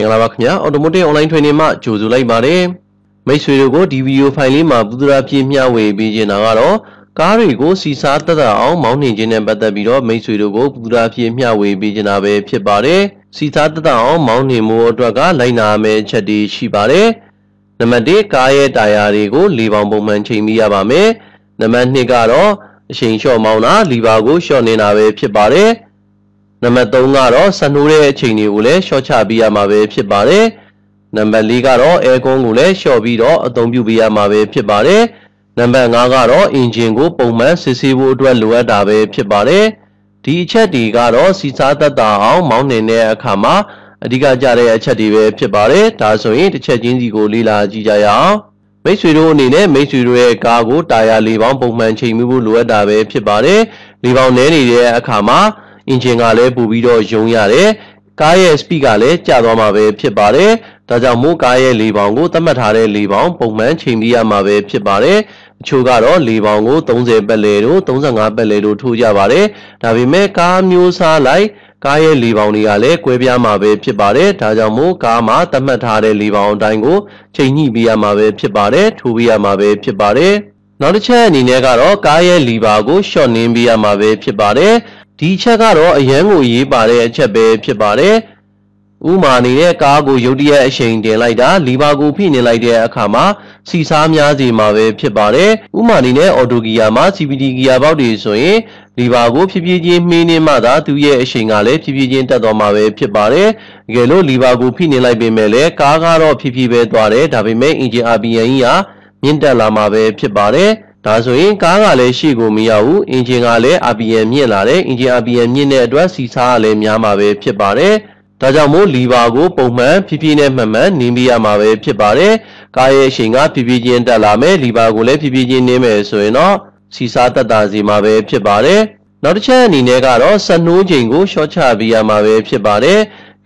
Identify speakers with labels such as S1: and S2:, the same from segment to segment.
S1: Automotive online training မှာကြိုဆိုလိုက်ပါတယ်မိတ်ဆွေတို့ကိုဒီဗီဒီယိုဖိုင်လေးမှာပူဇော်ပြည့်မျှဝေပေးခြင်းတာကတော့ကားတွေကိုစီစားတက်တာအောင်မောင်းနှင်ခြင်းနဲ့ပတ်သက်ပြီးတော့မိတ်ဆွေတို့ကိုပူဇော်ပြည့်မျှဝေပေးခြင်းတာပဲဖြစ်ပါတယ်စီစားတက်တာအောင်မောင်းနှင်မှုအတွက်ကလိုက်နာမယ့်ချက်တွေရှိပါတယ်နံပါတ်1ကားရဲ့တာယာတွေကိုလေပေါင်ပုံမှန်ချိန်မိရပါမယ်နံပါတ်2ကတော့အချိန်လျှော့မောင်းတာလီဗာကိုလျှော့နေတာပဲဖြစ်ပါတယ်နံပါတ်3ကတော့စနိုးတဲ့အချိန်တွေကိုလည်းရှော့ချပေးရမှာပဲဖြစ်ပါတယ်နံပါတ်4ကတော့အဲကွန်းကိုလည်းရှော့ပြီးတော့အသုံးပြုပေးရမှာပဲဖြစ်ပါတယ်နံပါတ်5ကတော့အင်ဂျင်ကိုပုံမှန်စစ်ဆေးဖို့အတွက်လိုအပ်တာပဲဖြစ်ပါတယ်ဒီအချက်တွေကတော့စီစားသက်သာအောင်မောင်းနှင်တဲ့အခါမှာအဓိကကျတဲ့အချက်တွေပဲဖြစ်ပါတယ်ဒါဆိုရင်တစ်ချက်ချင်းစီကိုလေ့လာကြည့်ကြရအောင်မိတ်ဆွေတို့အနေနဲ့မိတ်ဆွေတို့ရဲ့ကားကိုတာယာလေးပေါင်းပုံမှန်ချိန်မိဖို့လိုအပ်တာပဲဖြစ်ပါတယ်လေးပေါင်းနဲနေတဲ့အခါမှာအင်ဂျင်ကလည်းပို့ပြီးတော့ယုံရတယ်ကားရဲ့ speed ကလည်းကျသွားမှာပဲဖြစ်ပါတယ်ဒါကြောင့်မို့ကားရဲ့လေပေါင်ကိုသတ်မှတ်ထားတဲ့လေပေါင်ပုံမှန်ချိန်ပြရမှာပဲဖြစ်ပါတယ်အချို့ကတော့လေပေါင်ကို30ပတ်လဲတို့35ပတ်လဲတို့ထိုးကြပါတယ်ဒါပေမဲ့ကားမျိုးစားလိုက်ကားရဲ့လေပေါင်တွေကလည်းကွဲပြားမှာပဲဖြစ်ပါတယ်ဒါကြောင့်မို့ကားမှာသတ်မှတ်ထားတဲ့လေပေါင်အတိုင်းကိုချိန်ညှိပေးရမှာပဲဖြစ်ပါတယ်ထိုးပေးရမှာပဲဖြစ်ပါတယ်နောက်တစ်ချက်အနေနဲ့ကတော့ကားရဲ့လီဗာကိုရှော့နှင်းပေးရမှာပဲဖြစ်ပါတယ်ဒီချက်ကတော့အရန်ကိုရေးပါတဲ့အချက်ပဲဖြစ်ပါတယ်ဥမာနေတဲ့ကားကိုရုတ်တရက်အချိန်တင်လိုက်တာလီဗာကိုဖိနေလိုက်တဲ့အခါမှာစီစားများစီမှာပဲဖြစ်ပါတယ်ဥမာနေတဲ့အော်တိုဂီယာမှာ CVT ဂီယာပေါက်တွေဆိုရင်လီဗာကိုဖြည်းဖြည်းချင်းမှီးနေမှသာသူ့ရဲ့အချိန်ကလည်းဖြည်းဖြည်းချင်းတက်သွားမှာပဲဖြစ်ပါတယ်တကယ်လို့လီဗာကိုဖိနေလိုက်ပေမဲ့လည်းကားကတော့ဖြည်းဖြည်းပဲသွားတယ်ဒါပေမဲ့အင်ဂျင် RPM ကြီးကမြင့်တက်လာမှာပဲဖြစ်ပါတယ်ဒါဆိုရင်ကားကလည်းရှေ့ကိုမရောက်ဘူးအင်ဂျင်ကလည်း RPM မြင့်လာတယ်အင်ဂျင် RPM မြင့်တဲ့အတွက်စီစားကလည်းများမှာပဲဖြစ်ပါတယ်ဒါကြောင့်မို့လီဗာကိုပုံမှန်ဖြည်းဖြည်းနဲ့မှန်မှန်နင်းပေးရမှာပဲဖြစ်ပါတယ်ကားရဲ့အချိန်ကဖြည်းဖြည်းချင်းတက်လာမယ်လီဗာကိုလည်းဖြည်းဖြည်းချင်းနင်းမယ်ဆိုရင်တော့စီစားတက်တာစီမှာပဲဖြစ်ပါတယ်နောက်တစ်ချက်အနေနဲ့ကတော့စနိုးချိန်ကိုရှော့ချပေးရမှာပဲဖြစ်ပါတယ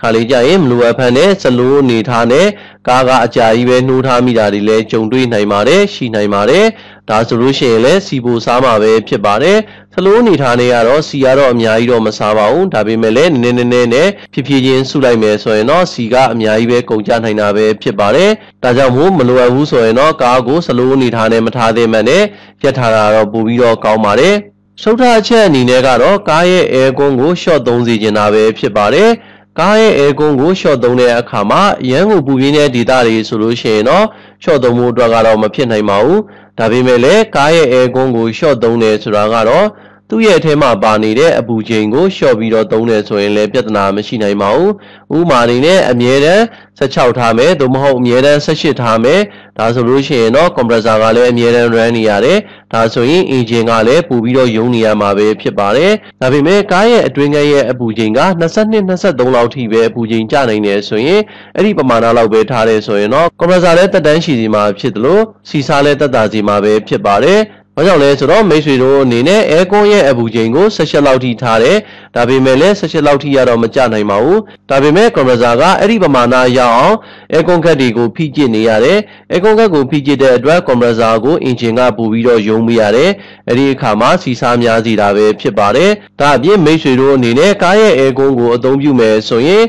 S1: ်ခါလေးကြရင်မလိုအပ်ဖန်နဲ့စလိုးအနေထားနဲ့ကားကအကြာကြီးပဲနှိုးထားမိတာတွေလည်းကြုံတွေ့နိုင်ပါတယ်ရှိနိုင်ပါတယ်ဒါဆိုလို့ရှိရင်လည်းစီပိုစားမှာပဲဖြစ်ပါတယ်စလိုးအနေထားနဲ့ကတော့စီကတော့အများကြီးတော့မစားပါဘူးဒါပေမဲ့လည်းနည်းနည်းနဲ့ဖြည်းဖြည်းချင်းစုလိုက်မယ်ဆိုရင်တော့စီကအများကြီးပဲကုန်ကျနိုင်တာပဲဖြစ်ပါတယ်ဒါကြောင့်မို့မလိုအပ်ဘူးဆိုရင်တော့ကားကိုစလိုးအနေထားနဲ့မထားသင့်မှနဲ့ရက်ထားတာတော့ပိုပြီးတော့ကောင်းပါတယ်ရှုပ်ထားချက်အနေနဲ့ကတော့ကားရဲ့အဲကွန်းကိုရှော့သုံးစီခြင်းတာပဲဖြစ်ပါတယ်ကားရဲ့အဲကွန်းကိုရှော့သုံးတဲ့အခါမှာရန်ကိုပူပြင်းတဲ့ဒေတာတွေဆိုလို့ရှိရင်တော့ရှော့သုံးမှုအတွက်ကတော့မဖြစ်နိုင်ပါဘူးဒါပေမဲ့လည်းကားရဲ့အဲကွန်းကိုရှော့သုံးတယ်ဆိုတာကတော့သူ့ရဲ့အထဲမှာပါနေတဲ့အပူချိန်ကိုရှော့ပြီးတော့သုံးတယ်ဆိုရင်လည်းပြဿနာမရှိနိုင်ပါဘူးဥပမာအနေနဲ့အမြဲတမ်း16ထားမယ်သို့မဟုတ်အမြဲတမ်း18ထားမယ်ဒါဆိုလို့ရှိရင်တော့ compressor ကလည်းအမြဲတမ်း run နေရတယ်ဒါဆိုရင် engine ကလည်းပူပြီးတော့ယုံနေရမှာပဲဖြစ်ပါတယ်ဒါပေမဲ့ကားရဲ့အတွင်းကရဲ့အပူချိန်က22-23လောက်ထိပဲအပူချိန်ကျနိုင်တယ်ဆိုရင်အဲ့ဒီပမာဏလောက်ပဲထားတယ်ဆိုရင်တော့ compressor လည်းတက်တန်းရှိစီမှာဖြစ်သလိုစီစားလည်းတက်တာစီမှာပဲဖြစ်ပါတယ်ဘာကြောင့်လဲဆိုတော့မိတ်ဆွေတို့အနေနဲ့အဲကွန်းရဲ့အပူချိန်ကို18လောက်ထိထားတယ်ဒါပေမဲ့လည်း18လောက်ထိရတော့မကျနိုင်ပါဘူးဒါပေမဲ့ compressor ကအဲ့ဒီပမာဏရအောင်အဲကွန်းခက်တွေကိုဖိကျစ်နေရတယ်အဲကွန်းခက်ကိုဖိကျစ်တဲ့အတွက် compressor ကိုအင်ဂျင်ကပို့ပြီးတော့ယုံမိရတယ်အဲ့ဒီအခါမှာစီစားများစီတာပဲဖြစ်ပါတယ်ဒါအပြင်မိတ်ဆွေတို့အနေနဲ့ကားရဲ့အဲကွန်းကိုအသုံးပြုမယ်ဆိုရင်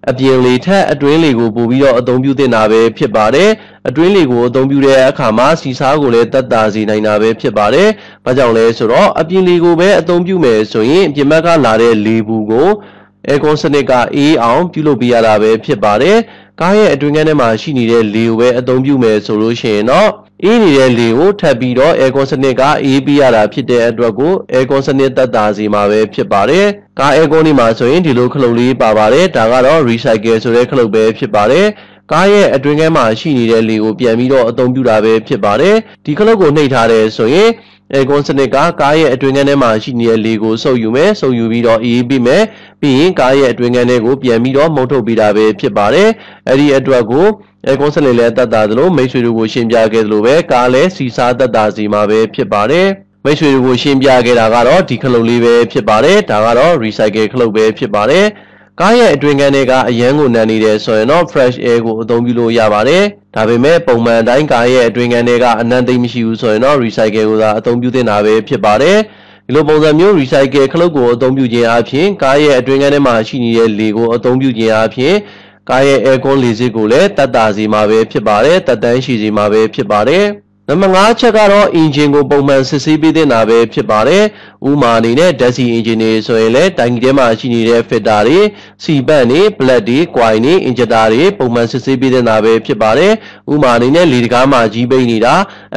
S1: အပြင်လေထက်အတွင်းလေကိုပို့ပြီးတော့အသုံးပြုသင့်တာပဲဖြစ်ပါတယ်အတွင်းလေကိုအသုံးပြုတဲ့အခါမှာစီစားကိုလည်းတက်တာစေနိုင်တာပဲဖြစ်ပါတယ်။ဘာကြောင့်လဲဆိုတော့အပြင်လေကိုပဲအသုံးပြုမယ်ဆိုရင်ပြင်ဘက်ကလာတဲ့လေဘူးကိုအဲကွန်စနစ်ကအေးအောင်ပြုလုပ်ပေးရတာပဲဖြစ်ပါတယ်။ကားရဲ့အတွင်းခန်းထဲမှာရှိနေတဲ့လေကိုပဲအသုံးပြုမယ်ဆိုလို့ရှိရင်တော့အေးနေတဲ့လေကိုထပ်ပြီးတော့အဲကွန်စနစ်ကအေးပေးရတာဖြစ်တဲ့အတွက်ကိုအဲကွန်စနစ်တက်တာစီမှာပဲဖြစ်ပါတယ်။ကားအဲကွန်ဒီမှာဆိုရင်ဒီလိုခလုတ်လေးပါပါတယ်ဒါကတော့ recycle ဆိုတဲ့ခလုတ်ပဲဖြစ်ပါတယ်။ကားရဲ့အတွင်းထဲမှာရှိနေတဲ့လေကိုပြန်ပြီးတော့အသုံးပြုတာပဲဖြစ်ပါတယ်ဒီခလုတ်ကိုနှိပ်ထားတယ်ဆိုရင်အဲကွန်စနစ်ကကားရဲ့အတွင်းထဲမှာရှိနေတဲ့လေကိုစုပ်ယူမယ်စုပ်ယူပြီးတော့အေးပေးမယ်ပြီးရင်ကားရဲ့အတွင်းထဲကိုပြန်ပြီးတော့မှုတ်ထုတ်ပေးတာပဲဖြစ်ပါတယ်အဲ့ဒီအတွက်ကိုအဲကွန်စနစ်လည်းတက်တာသလိုမိတ်ဆွေတို့ကိုရှင်းပြခဲ့သလိုပဲကားလည်းစီစားတက်တာစီမှာပဲဖြစ်ပါတယ်မိတ်ဆွေတို့ကိုရှင်းပြခဲ့တာကတော့ဒီခလုတ်လေးပဲဖြစ်ပါတယ်ဒါကတော့ recycle ခလုတ်ပဲဖြစ်ပါတယ်ကားရဲ့အတွင်းခန်းတွေကအရန်ကိုနံနေတယ်ဆိုရင်တော့ fresh air ကိုအသုံးပြုလို့ရပါတယ်ဒါပေမဲ့ပုံမှန်တိုင်းကားရဲ့အတွင်းခန်းတွေကအနံ့သိမ့်မရှိဘူးဆိုရင်တော့ recycle ကိုသာအသုံးပြုသင့်တာပဲဖြစ်ပါတယ်ဒီလိုပုံစံမျိုး recycle ခလုတ်ကိုအသုံးပြုခြင်းအပြင်ကားရဲ့အတွင်းခန်းထဲမှာရှိနေတဲ့လေကိုအသုံးပြုခြင်းအပြင် ကားရဲ့ aircon လေစစ်ကိုလည်းတက်တာစီမှာပဲဖြစ်ပါတယ်တက်တန်းရှိစီမှာပဲဖြစ်ပါတယ်နံပါတ်5ချက်ကတော့ engine ကိုပုံမှန်စစ်ဆေးပေးတဲ့နာပဲဖြစ်ပါတယ်ဥမာအနေနဲ့ Daisy engine တွေဆိုရင်လည်းတိုင်ကီထဲမှာရှိနေတဲ့ filter တွေ စီပန့်တွေ plug တွေ coil တွေ injector တွေပုံမှန်စစ်ဆေးပေးတဲ့နာပဲဖြစ်ပါတယ်ဥမာအနေနဲ့လေတကားမှာကြီးပိတ်နေတာ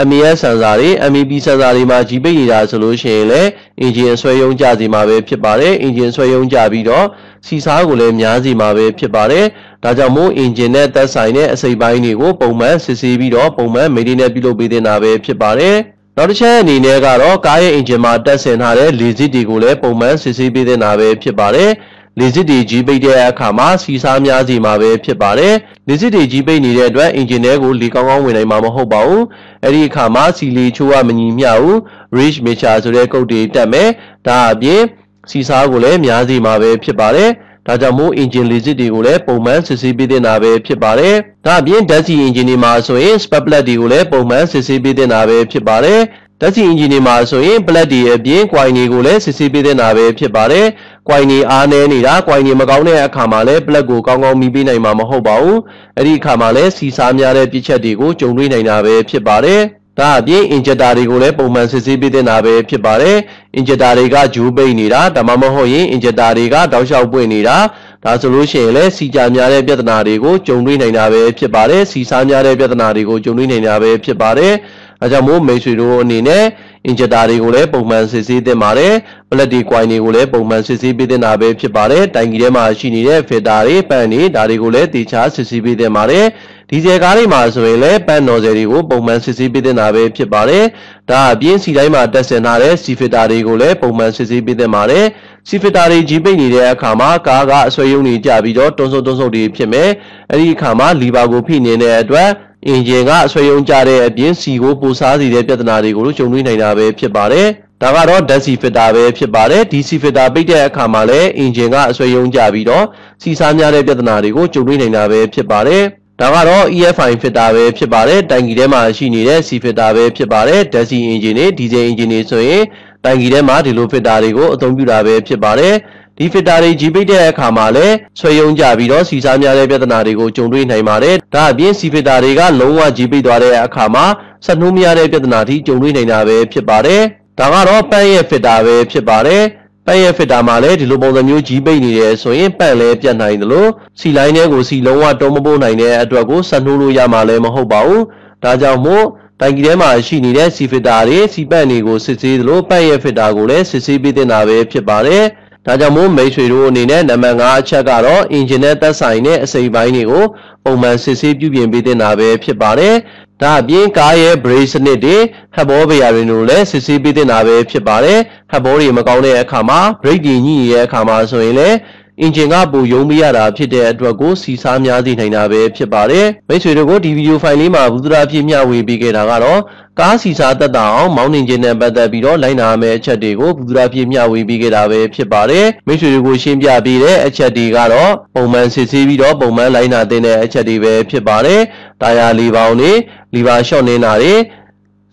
S1: MES sensor တွေ MEP sensor တွေမှာကြီးပိတ်နေတာဆိုလို့ရှိရင်လည်း engine ဆွဲယုံကြစီမှာပဲဖြစ်ပါတယ် engine ဆွဲယုံကြပြီးတော့စီစားကိုလည်းများစီမှာပဲဖြစ်ပါတယ်ဒါကြောင့်မို့ engine နဲ့သက်ဆိုင်တဲ့အစိပ်ပိုင်းတွေကိုပုံမှန်စစ်ဆေးပြီးတော့ပုံမှန် maintenance ပြုလုပ်ပေးတဲ့နာပဲဖြစ်ပါတယ်နောက်တစ်ချက်အနေနဲ့ကတော့ကားရဲ့ engine မှာတက်ဆင်ထားတဲ့လေစစ်တွေကိုလည်းပုံမှန်စစ်ဆေးပေးတဲ့နာပဲဖြစ်ပါတယ်လေစစ်တွေကြီးပိတ်တဲ့အခါမှာစီစားများစီမှာပဲဖြစ်ပါတယ်လေစစ်တွေကြီးပိတ်နေတဲ့အတွက် engine ထဲကိုလေကောင်းကောင်းဝင်နိုင်မှာမဟုတ်ပါဘူးအဲ့ဒီအခါမှာစီလီချိုးကမညီမျှဘူး reach meter ဆိုတဲ့ကုတ်တွေတက်မယ်ဒါအပြင်စီစားကိုလည်းများစီမှာပဲဖြစ်ပါတယ်ဒါကြောင့်မို့ engine လေစစ်တွေကိုလည်းပုံမှန်စစ်ဆေးပေးတဲ့နာပဲဖြစ်ပါတယ်ဒါအပြင် Daisy engine တွေမှာဆိုရင် spark plug တွေကိုလည်းပုံမှန်စစ်ဆေးပေးတဲ့နာပဲဖြစ်ပါတယ်Daisy engine တွေမှာဆိုရင် plug တွေအပြင် coil တွေကိုလည်းစစ်ဆေးပေးတဲ့နာပဲဖြစ်ပါတယ် coil တွေအားနည်းနေတာ coil တွေမကောင်းတဲ့အခါမှာလည်း plug ကိုကောင်းကောင်းမိပေးနိုင်မှာမဟုတ်ပါဘူးအဲ့ဒီအခါမှာလည်းစီစားများတဲ့ပြစ်ချက်တွေကိုကြုံတွေ့နိုင်တာပဲဖြစ်ပါတယ်ဒါအပြင် injector တွေကိုလည်းပုံမှန်စစ်ဆေးပေးတဲ့နာပဲဖြစ်ပါတယ် injector တွေကဂျိုးပိတ်နေတာဒါမှမဟုတ်ရင် injector တွေကတောက်လျှောက်ပွင့်နေတာဒါဆိုလို့ရှိရင်လည်းစီကြများတဲ့ပြဿနာတွေကိုကြုံတွေ့နိုင်တာပဲဖြစ်ပါတယ်စီစားများတဲ့ပြဿနာတွေကိုကြုံတွေ့နိုင်တာပဲဖြစ်ပါတယ်အဲကြောင့်မို့မိတ်ဆွေတို့အနေနဲ့ injector တွေကိုလည်းပုံမှန်စစ်ဆေးသင့်ပါတယ် plug တွေ coil တွေကိုလည်းပုံမှန်စစ်ဆေးပေးသင့်တာပဲဖြစ်ပါတယ်တိုင်ကီထဲမှာရှိနေတဲ့ filter တွေပန့်တွေဒါတွေကိုလည်းတေချာစစ်ဆေးပေးသင့်ပါတယ်ဒီဇယ်ကားတွေမှာဆိုရင်လည်းပန့်နော်ဇယ်တွေကိုပုံမှန်စစ်ဆေးပေးသင့်တာပဲဖြစ်ပါတယ်ဒါအပြင်စီတိုင်းမှာတက်ဆင်ထားတဲ့ C filter တွေကိုလည်းပုံမှန်စစ်ဆေးပေးသင့်ပါတယ် C filter တွေကြီးပိတ်နေတဲ့အခါမှာကားကအဆွဲယုံတွေကျပြီးတော့တွန်းဆုပ်တွေဖြစ်မယ်အဲ့ဒီအခါမှာလီဗာကိုဖိနေတဲ့အတွက်အင်ဂျင်ကအဆွဲယုံကြတဲ့အပြင်စီကိုပိုစားစေတဲ့ပြဿနာတွေကိုကြုံတွေ့နိုင်တာပဲဖြစ်ပါတယ်ဒါကတော့ Daisy filter ပဲဖြစ်ပါတယ် DC filter ပိတ်တဲ့အခါမှာလည်းအင်ဂျင်ကအဆွဲယုံကြပြီးတော့စီစားများတဲ့ပြဿနာတွေကိုကြုံတွေ့နိုင်တာပဲဖြစ်ပါတယ်ဒါကတော့ EFI filter ပဲဖြစ်ပါတယ်တိုင်ကီထဲမှာရှိနေတဲ့ C filter ပဲဖြစ်ပါတယ် Daisy engine တွေ diesel engine တွေဆိုရင်တိုင်ကီထဲမှာဒီလို filter တွေကိုအသုံးပြုတာပဲဖြစ်ပါတယ်ဒီ filter တွေကြီးပိတ်တဲ့အခါမှာလည်းဆွဲယုံကြပြီးတော့စီစားများတဲ့ပြဿနာတွေကိုကြုံတွေ့နိုင်ပါတယ်ဒါအပြင် C filter တွေကလုံးဝကြီးပိတ်သွားတဲ့အခါမှာဆက်နှိုးမရတဲ့ပြဿနာတွေကြုံတွေ့နိုင်တာပဲဖြစ်ပါတယ်ဒါကတော့ပန့်ရဲ့ filter ပဲဖြစ်ပါတယ်ပန့်ရဲ့ filter မှာလည်းဒီလိုပုံစံမျိုးကြီးပိတ်နေတယ်ဆိုရင်ပန့်လည်းပြတ်နိုင်တယ်လို့စီလိုင်းတွေကိုစီလုံးဝတုံးမပို့နိုင်တဲ့အတွက်ကိုဆက်နှိုးလို့ရမှာလည်းမဟုတ်ပါဘူးဒါကြောင့်မို့တိုင်ကီထဲမှာရှိနေတဲ့ C filter တွေစီပန့်တွေကိုစစ်ဆေးသလိုပန့်ရဲ့ filter ကိုလည်းစစ်ဆေးပေးသင့်တာပဲဖြစ်ပါတယ်ဒါကြောင့်မို့မိတ်ဆွေတို့အနေနဲ့နံပါတ်5အချက်ကတော့ engine နဲ့သက်ဆိုင်တဲ့အစိပ်ပိုင်းတွေကိုပုံမှန်စစ်ဆေးပြုပြင်ပေးသင့်တာပဲဖြစ်ပါတယ်ဒါအပြင်ကားရဲ့ brake စနစ်တွေ hub bearing တို့လည်းစစ်ဆေးပေးသင့်တာပဲဖြစ်ပါတယ် hub တွေမကောင်းတဲ့အခါမှာ brake တွေညှိနေတဲ့အခါမှာဆိုရင်လည်းengine ကပိုယုံပေးရတာဖြစ်တဲ့အတွက်ကိုစီစားများစေနိုင်တာပဲဖြစ်ပါတယ်မိတ်ဆွေတို့ကိုဒီဗီဒီယိုဖိုင်လေးမှာဘူးသရာဖြစ်မျှဝေပေးခဲ့တာကတော့ကားစီစားသက်သာအောင်မောင်းနှင်ခြင်းနဲ့ပတ်သက်ပြီးတော့လိုက်နာရမယ့်အချက်တွေကိုဘူးသရာဖြစ်မျှဝေပေးခဲ့တာပဲဖြစ်ပါတယ်မိတ်ဆွေတို့ကိုရှင်းပြပေးတဲ့အချက်တွေကတော့ပုံမှန်စစ်ဆေးပြီးတော့ပုံမှန်လိုက်နာတဲ့အချက်တွေပဲဖြစ်ပါတယ်တာယာလီပေါင်းတွေလီဗာရှော့နေတာတွေ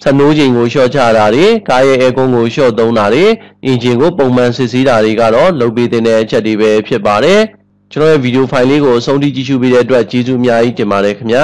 S1: စနိုးချိန်ကိုရှော့ချတာတွေကားရဲ့ aircon ကိုရှော့သုံးတာတွေအင်ဂျင်ကိုပုံမှန်စစ်ဆေးတာတွေကတော့လုပ်ပေးတဲ့အချက်တွေပဲဖြစ်ပါတယ်ကျွန်တော်ရဲ့ဗီဒီယိုဖိုင်လေးကိုအဆုံးထိကြည့်ရှုပေးတဲ့အတွက်ကျေးဇူးအများကြီးတင်ပါတယ်ခင်ဗျာ